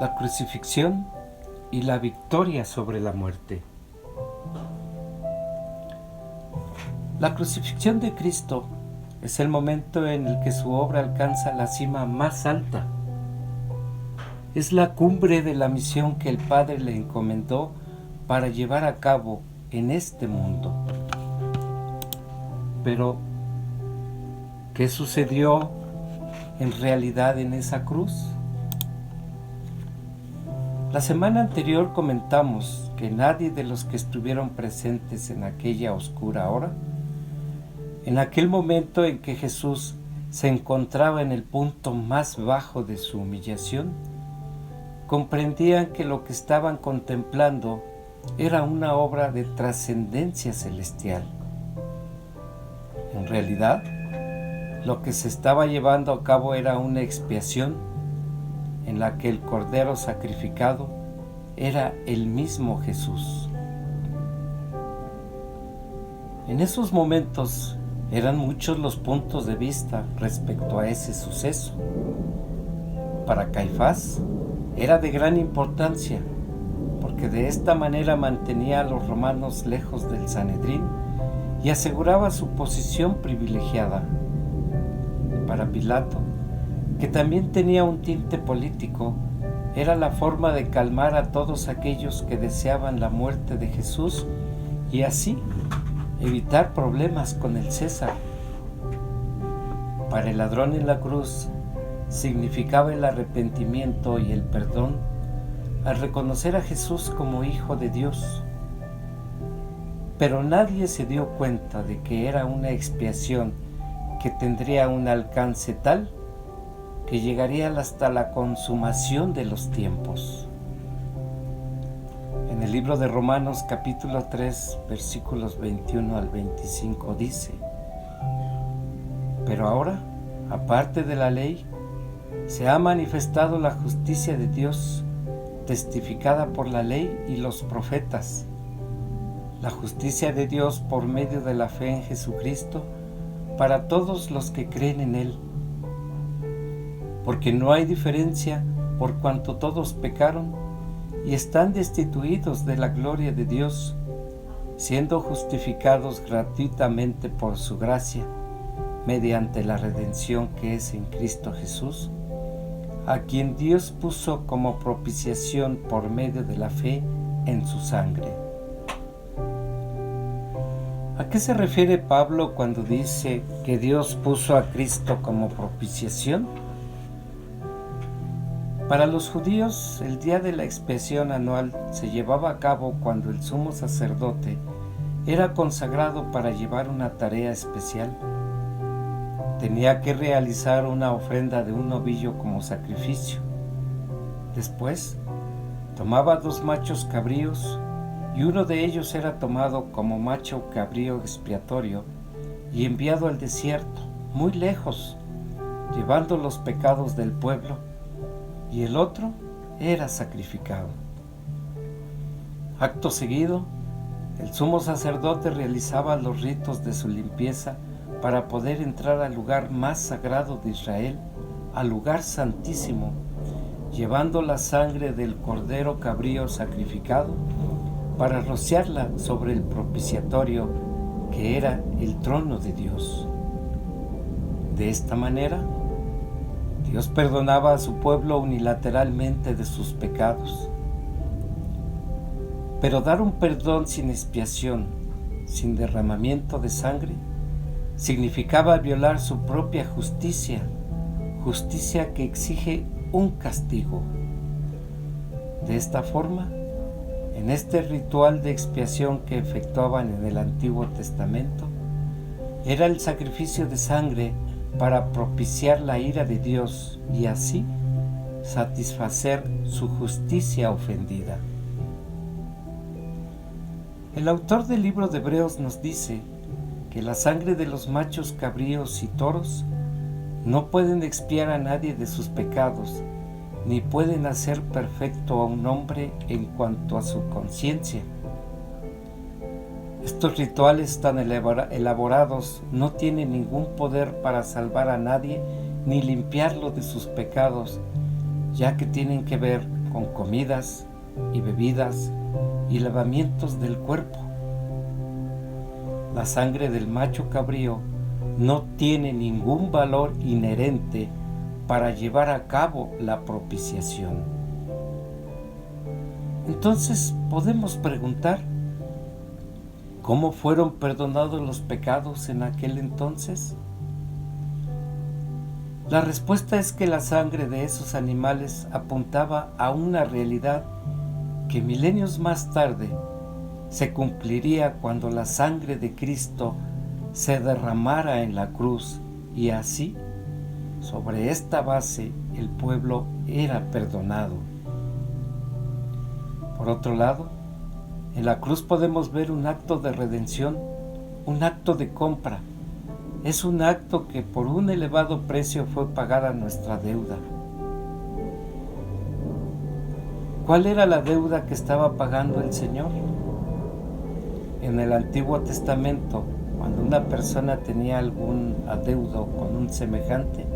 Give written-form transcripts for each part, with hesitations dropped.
la crucifixión y la victoria sobre la muerte. La crucifixión de Cristo es el momento en el que su obra alcanza la cima más alta. Es la cumbre de la misión que el Padre le encomendó para llevar a cabo en este mundo. Pero, ¿qué sucedió en realidad en esa cruz? La semana anterior comentamos que nadie de los que estuvieron presentes en aquella oscura hora, en aquel momento en que Jesús se encontraba en el punto más bajo de su humillación, comprendían que lo que estaban contemplando era una obra de trascendencia celestial. En realidad, lo que se estaba llevando a cabo era una expiación en la que el Cordero sacrificado era el mismo Jesús. En esos momentos eran muchos los puntos de vista respecto a ese suceso. Para Caifás era de gran importancia, porque de esta manera mantenía a los romanos lejos del Sanedrín y aseguraba su posición privilegiada. Para Pilato, que también tenía un tinte político, era la forma de calmar a todos aquellos que deseaban la muerte de Jesús y así evitar problemas con el César. Para el ladrón en la cruz significaba el arrepentimiento y el perdón al reconocer a Jesús como Hijo de Dios. Pero nadie se dio cuenta de que era una expiación que tendría un alcance tal que llegaría hasta la consumación de los tiempos. En el libro de Romanos capítulo 3, versículos 21 al 25 dice: Pero ahora, aparte de la ley, se ha manifestado la justicia de Dios, testificada por la ley y los profetas, la justicia de Dios por medio de la fe en Jesucristo, para todos los que creen en Él. Porque no hay diferencia, por cuanto todos pecaron y están destituidos de la gloria de Dios, siendo justificados gratuitamente por su gracia, mediante la redención que es en Cristo Jesús, a quien Dios puso como propiciación por medio de la fe en su sangre. ¿A qué se refiere Pablo cuando dice que Dios puso a Cristo como propiciación? Para los judíos, el día de la expiación anual se llevaba a cabo cuando el sumo sacerdote era consagrado para llevar una tarea especial. Tenía que realizar una ofrenda de un novillo como sacrificio. Después, tomaba 2 machos cabríos y uno de ellos era tomado como macho cabrío expiatorio y enviado al desierto, muy lejos, llevando los pecados del pueblo, y el otro era sacrificado. Acto seguido, el sumo sacerdote realizaba los ritos de su limpieza para poder entrar al lugar más sagrado de Israel, al lugar santísimo, llevando la sangre del cordero cabrío sacrificado para rociarla sobre el propiciatorio que era el trono de Dios. De esta manera, Dios perdonaba a su pueblo unilateralmente de sus pecados. Pero dar un perdón sin expiación, sin derramamiento de sangre, significaba violar su propia justicia, justicia que exige un castigo. De esta forma, en este ritual de expiación que efectuaban en el Antiguo Testamento, era el sacrificio de sangre para propiciar la ira de Dios y así satisfacer su justicia ofendida. El autor del libro de Hebreos nos dice que la sangre de los machos cabríos y toros no pueden expiar a nadie de sus pecados, ni pueden hacer perfecto a un hombre en cuanto a su conciencia. Estos rituales tan elaborados no tienen ningún poder para salvar a nadie ni limpiarlo de sus pecados, ya que tienen que ver con comidas y bebidas y lavamientos del cuerpo. La sangre del macho cabrío no tiene ningún valor inherente para llevar a cabo la propiciación. Entonces podemos preguntar, ¿cómo fueron perdonados los pecados en aquel entonces? La respuesta es que la sangre de esos animales apuntaba a una realidad que milenios más tarde se cumpliría cuando la sangre de Cristo se derramara en la cruz, y así, sobre esta base, el pueblo era perdonado. Por otro lado, en la cruz podemos ver un acto de redención, un acto de compra. Es un acto que por un elevado precio fue pagada nuestra deuda. ¿Cuál era la deuda que estaba pagando el Señor? En el Antiguo Testamento, cuando una persona tenía algún adeudo con un semejante,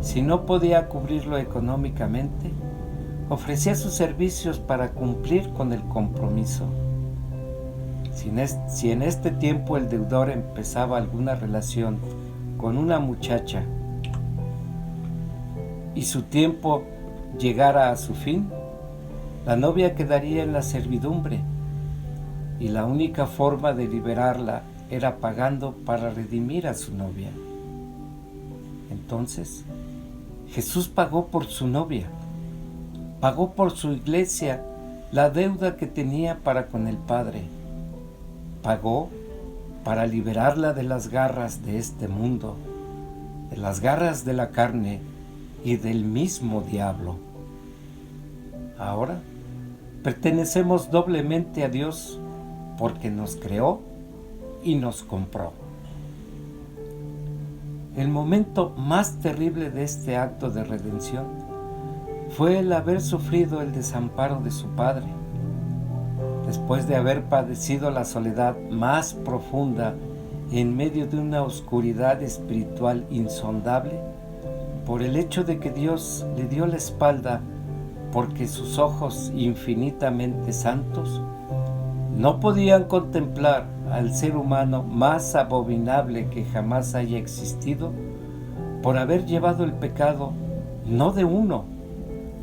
si no podía cubrirlo económicamente, ofrecía sus servicios para cumplir con el compromiso. Si en este tiempo el deudor empezaba alguna relación con una muchacha y su tiempo llegara a su fin, la novia quedaría en la servidumbre y la única forma de liberarla era pagando para redimir a su novia. Entonces, Jesús pagó por su novia, pagó por su iglesia la deuda que tenía para con el Padre. Pagó para liberarla de las garras de este mundo, de las garras de la carne y del mismo diablo. Ahora pertenecemos doblemente a Dios porque nos creó y nos compró. El momento más terrible de este acto de redención fue el haber sufrido el desamparo de su Padre. Después de haber padecido la soledad más profunda en medio de una oscuridad espiritual insondable, por el hecho de que Dios le dio la espalda porque sus ojos infinitamente santos no podían contemplar al ser humano más abominable que jamás haya existido, por haber llevado el pecado no de uno,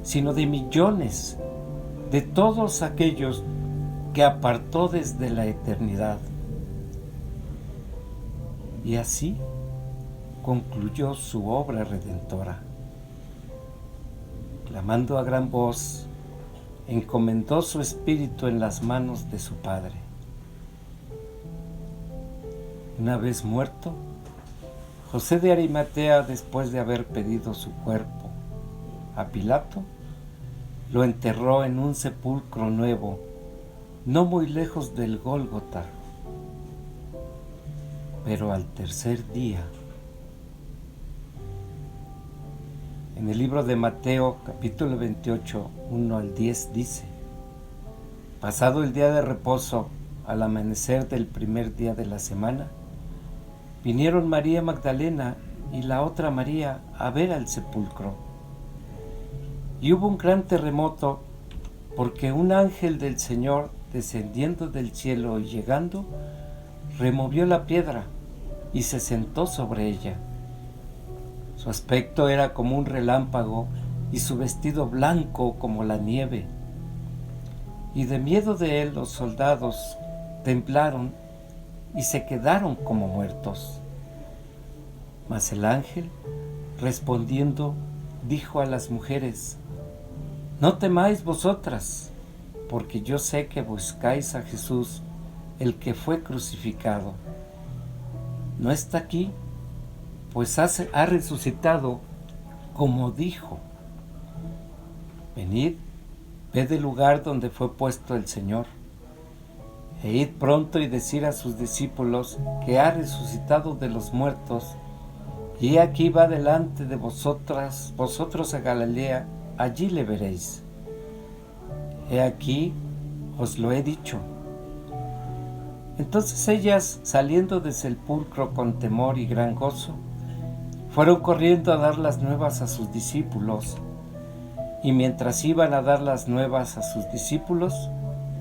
sino de millones, de todos aquellos que apartó desde la eternidad. Y así concluyó su obra redentora. Clamando a gran voz, encomendó su espíritu en las manos de su Padre. Una vez muerto, José de Arimatea, después de haber pedido su cuerpo a Pilato, lo enterró en un sepulcro nuevo, no muy lejos del Gólgota. Pero al tercer día, en el libro de Mateo, capítulo 28, 1 al 10, dice: pasado el día de reposo, al amanecer del primer día de la semana, vinieron María Magdalena y la otra María a ver al sepulcro. Y hubo un gran terremoto, porque un ángel del Señor, descendiendo del cielo y llegando, removió la piedra y se sentó sobre ella. Su aspecto era como un relámpago y su vestido blanco como la nieve. Y de miedo de él los soldados temblaron y se quedaron como muertos. Mas el ángel, respondiendo, dijo a las mujeres: no temáis vosotras, porque yo sé que buscáis a Jesús, el que fue crucificado. No está aquí, pues ha resucitado, como dijo. Venid, ved el lugar donde fue puesto el Señor, e id pronto y decid a sus discípulos que ha resucitado de los muertos, y aquí va delante de vosotros a Galilea, allí le veréis. He aquí, os lo he dicho. Entonces ellas, saliendo del sepulcro con temor y gran gozo, fueron corriendo a dar las nuevas a sus discípulos. Y mientras iban a dar las nuevas a sus discípulos,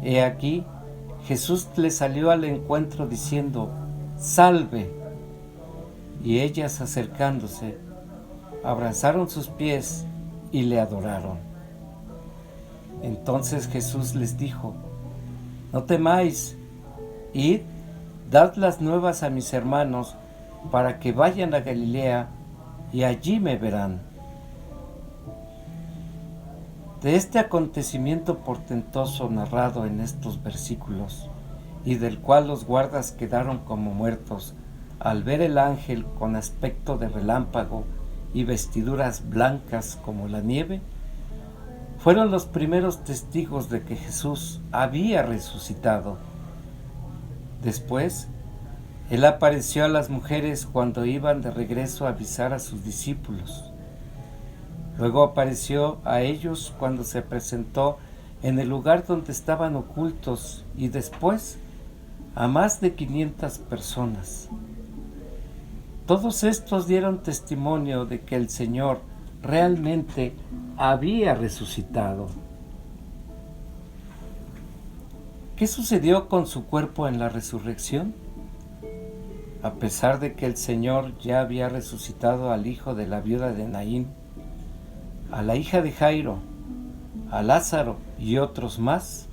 he aquí, Jesús les salió al encuentro diciendo: ¡Salve! Y ellas, acercándose, abrazaron sus pies y le adoraron. Entonces Jesús les dijo: no temáis, id, dad las nuevas a mis hermanos, para que vayan a Galilea, y allí me verán. De este acontecimiento portentoso narrado en estos versículos, y del cual los guardas quedaron como muertos al ver el ángel con aspecto de relámpago y vestiduras blancas como la nieve, fueron los primeros testigos de que Jesús había resucitado. Después, Él apareció a las mujeres cuando iban de regreso a avisar a sus discípulos. Luego apareció a ellos cuando se presentó en el lugar donde estaban ocultos, y después a más de 500 personas. Todos estos dieron testimonio de que el Señor realmente había resucitado. ¿Qué sucedió con su cuerpo en la resurrección? A pesar de que el Señor ya había resucitado al hijo de la viuda de Naín, a la hija de Jairo, a Lázaro y otros más,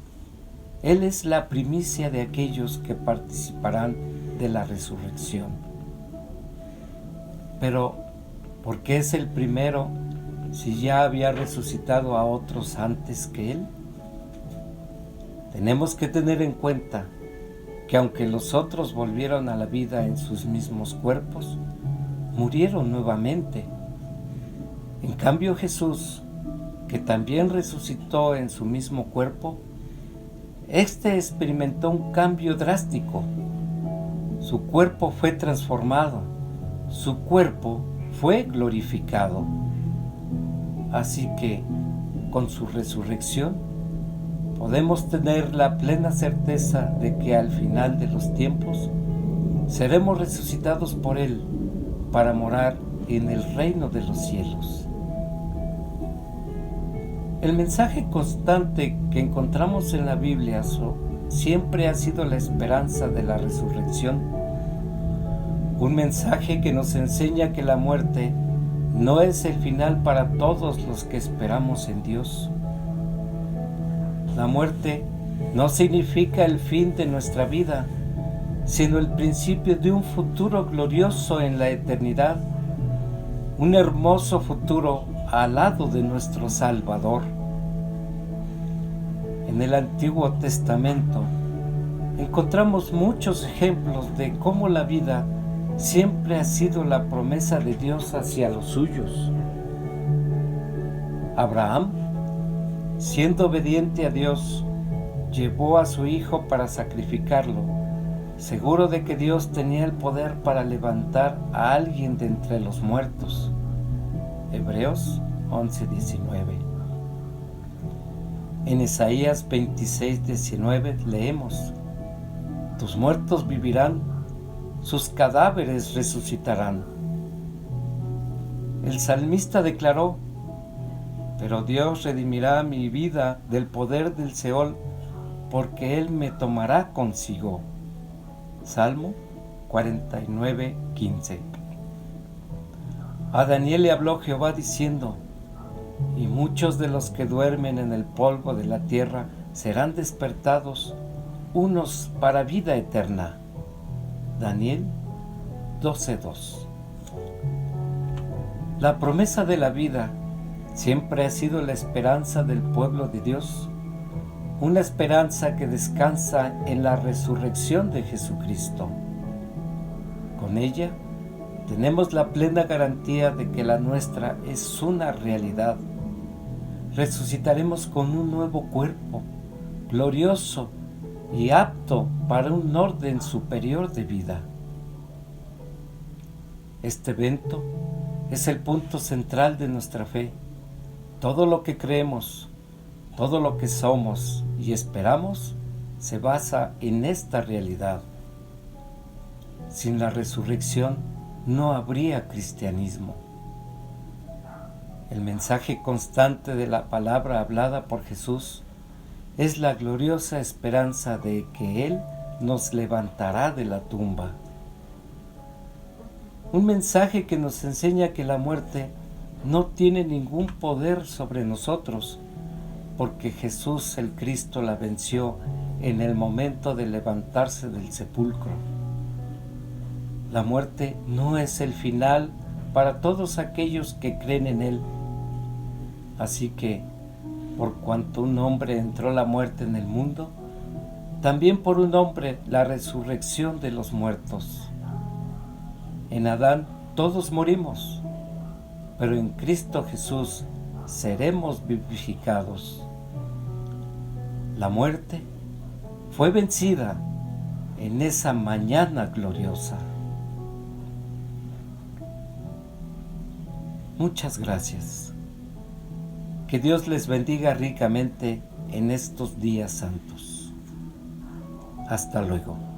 Él es la primicia de aquellos que participarán de la resurrección. Pero, ¿por qué es el primero si ya había resucitado a otros antes que Él? Tenemos que tener en cuenta que aunque los otros volvieron a la vida en sus mismos cuerpos, murieron nuevamente. En cambio Jesús, que también resucitó en su mismo cuerpo, experimentó un cambio drástico. Su cuerpo fue transformado, su cuerpo fue glorificado. Así que, con su resurrección, podemos tener la plena certeza de que al final de los tiempos seremos resucitados por Él para morar en el reino de los cielos. El mensaje constante que encontramos en la Biblia siempre ha sido la esperanza de la resurrección. Un mensaje que nos enseña que la muerte no es el final para todos los que esperamos en Dios. La muerte no significa el fin de nuestra vida, sino el principio de un futuro glorioso en la eternidad, un hermoso futuro al lado de nuestro Salvador. En el Antiguo Testamento encontramos muchos ejemplos de cómo la vida siempre ha sido la promesa de Dios hacia los suyos. Abraham, siendo obediente a Dios, llevó a su hijo para sacrificarlo, seguro de que Dios tenía el poder para levantar a alguien de entre los muertos. Hebreos 11:19. En Isaías 26:19 leemos: tus muertos vivirán, sus cadáveres resucitarán. El salmista declaró: pero Dios redimirá mi vida del poder del Seol, porque Él me tomará consigo. Salmo 49:15. A Daniel le habló Jehová diciendo: y muchos de los que duermen en el polvo de la tierra serán despertados, unos para vida eterna. Daniel 12:2. La promesa de la vida siempre ha sido la esperanza del pueblo de Dios, una esperanza que descansa en la resurrección de Jesucristo. Con ella tenemos la plena garantía de que la nuestra es una realidad. Resucitaremos con un nuevo cuerpo, glorioso y apto para un orden superior de vida. Este evento es el punto central de nuestra fe. Todo lo que creemos, todo lo que somos y esperamos se basa en esta realidad. Sin la resurrección no habría cristianismo. El mensaje constante de la palabra hablada por Jesús es la gloriosa esperanza de que Él nos levantará de la tumba. Un mensaje que nos enseña que la muerte no tiene ningún poder sobre nosotros, porque Jesús el Cristo la venció en el momento de levantarse del sepulcro. La muerte no es el final para todos aquellos que creen en Él. Así que, por cuanto un hombre entró la muerte en el mundo, también por un hombre la resurrección de los muertos. En Adán todos morimos, pero en Cristo Jesús seremos vivificados. La muerte fue vencida en esa mañana gloriosa. Muchas gracias. Que Dios les bendiga ricamente en estos días santos. Hasta luego.